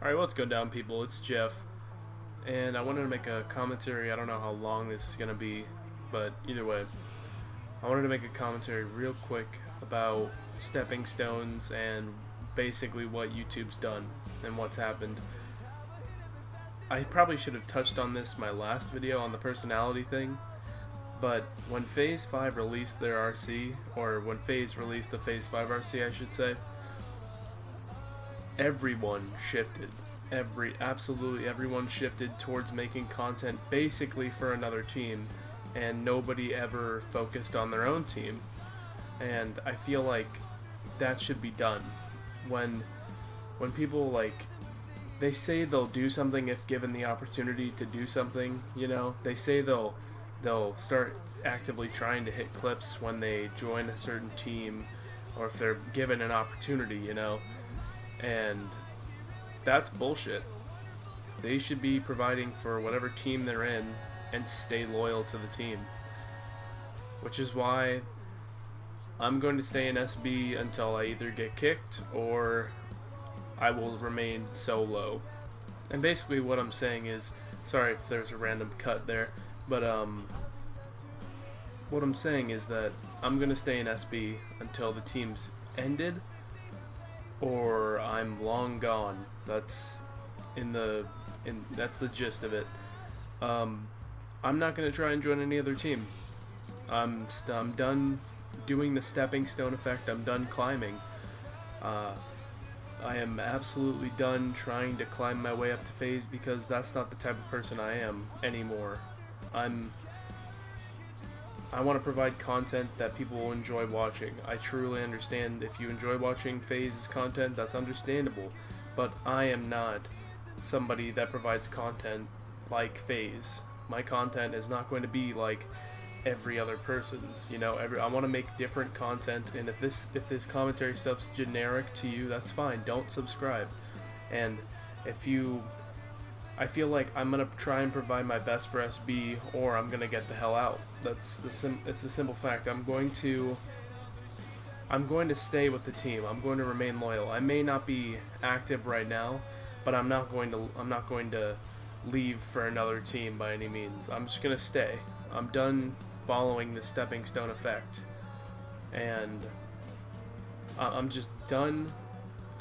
Alright, what's going down, people? It's Jeff, and I wanted to make a commentary. I don't know how long this is going to be, but either way, I wanted to make a commentary real quick about stepping stones and basically what YouTube's done and what's happened. I probably should have touched on this in my last video on the personality thing, but when Phase 5 released their RC, or when FaZe released the Phase 5 RC, I should say, everyone shifted. Absolutely everyone shifted towards making content basically for another team, and nobody ever focused on their own team. And I feel like that should be done. When people, like, they say they'll do something if given the opportunity to do something, you know, they say they'll start actively trying to hit clips when they join a certain team, or if they're given an opportunity, you know. And that's bullshit. They should be providing for whatever team they're in and stay loyal to the team. Which is why I'm going to stay in SB until I either get kicked or I will remain solo. And basically what I'm saying is, sorry if there's a random cut there, but what I'm saying is that I'm going to stay in SB until the team's ended or I'm long gone. That's that's the gist of it. I'm not gonna try and join any other team. I'm done doing the stepping stone effect. I'm done climbing. I am absolutely done trying to climb my way up to FaZe, because that's not the type of person I am anymore. I want to provide content that people will enjoy watching. I truly understand if you enjoy watching FaZe's content, that's understandable. But I am not somebody that provides content like FaZe. My content is not going to be like every other person's. You know, I want to make different content, and if this commentary stuff's generic to you, that's fine. Don't subscribe. And I feel like I'm gonna try and provide my best for SB, or I'm gonna get the hell out. It's a simple fact. I'm going to stay with the team. I'm going to remain loyal. I may not be active right now, but I'm not going to leave for another team by any means. I'm just gonna stay. I'm done following the stepping stone effect, and I'm just done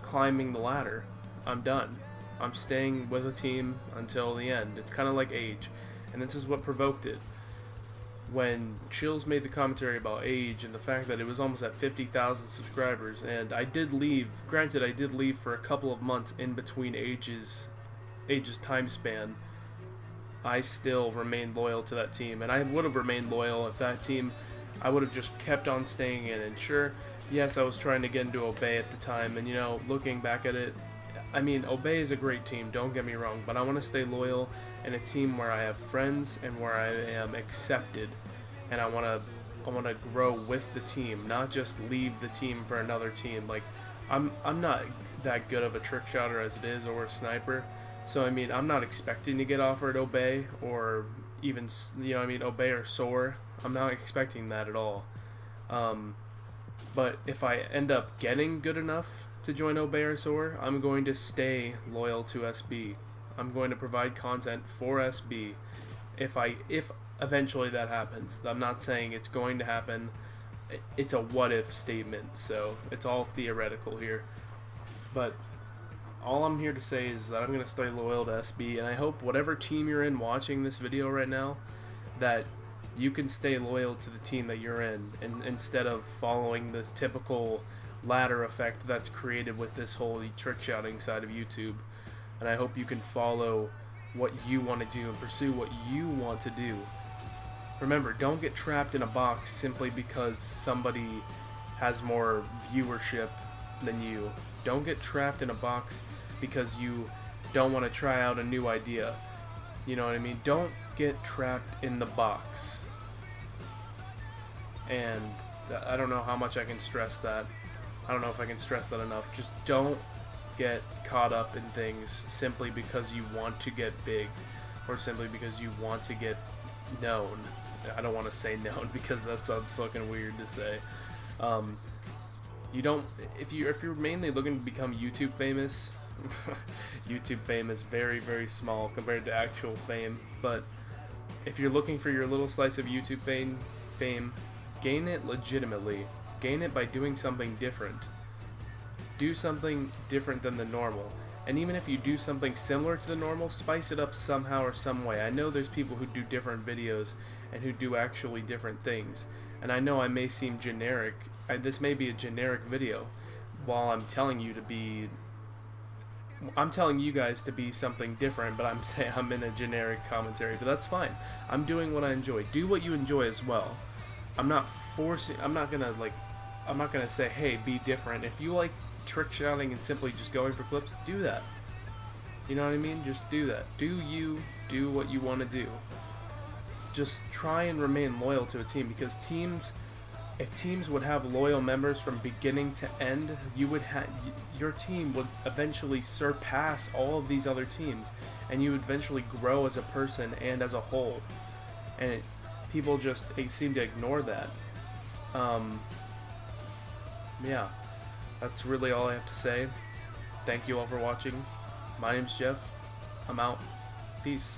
climbing the ladder. I'm done. I'm staying with a team until the end. It's kind of like Age, and this is what provoked it. When Chills made the commentary about Age and the fact that it was almost at 50,000 subscribers, and I did leave, granted I did leave for a couple of months in between Age's time span, I still remained loyal to that team, and I would have remained loyal if that team, I would have just kept on staying in. And sure, yes, I was trying to get into Obey at the time, and you know, looking back at it, I mean, Obey is a great team, don't get me wrong, but I want to stay loyal in a team where I have friends and where I am accepted, and I want to grow with the team, not just leave the team for another team. Like, I'm not that good of a trick shotter as it is, or a sniper, so I mean, I'm not expecting to get offered Obey, or even, you know, I mean, Obey or Soar. I'm not expecting that at all. But if I end up getting good enough to join Obey or Soar, I'm going to stay loyal to SB. I'm going to provide content for SB if eventually that happens. I'm not saying it's going to happen. It's a what if statement, so it's all theoretical here. But all I'm here to say is that I'm going to stay loyal to SB, and I hope whatever team you're in watching this video right now, that you can stay loyal to the team that you're in, and instead of following the typical ladder effect that's created with this whole trick shouting side of YouTube. And I hope you can follow what you want to do and pursue what you want to do. Remember, don't get trapped in a box simply because somebody has more viewership than you. Don't get trapped in a box because you don't want to try out a new idea. You know what I mean? Don't get trapped in the box. And I don't know how much I can stress that. I don't know if I can stress that enough. Just don't get caught up in things simply because you want to get big, or simply because you want to get known. I don't want to say known because that sounds fucking weird to say. You don't, if you're mainly looking to become YouTube famous, YouTube fame is very, very small compared to actual fame. But if you're looking for your little slice of YouTube fame, gain it legitimately. Gain it by doing something different. Do something different than the normal. And even if you do something similar to the normal, spice it up somehow or some way. I know there's people who do different videos and who do actually different things. And I know I may seem generic. This may be a generic video while I'm telling you guys to be something different, but I'm saying I'm in a generic commentary, but that's fine. I'm doing what I enjoy. Do what you enjoy as well. I'm not gonna say, hey, be different. If you like trick shotting and simply just going for clips, do that. You know what I mean? Just do that. Do what you want to do. Just try and remain loyal to a team, because if teams would have loyal members from beginning to end, your team would eventually surpass all of these other teams, and you would eventually grow as a person and as a whole. And people just seem to ignore that. Yeah, that's really all I have to say. Thank you all for watching. My name's Jeff. I'm out. Peace.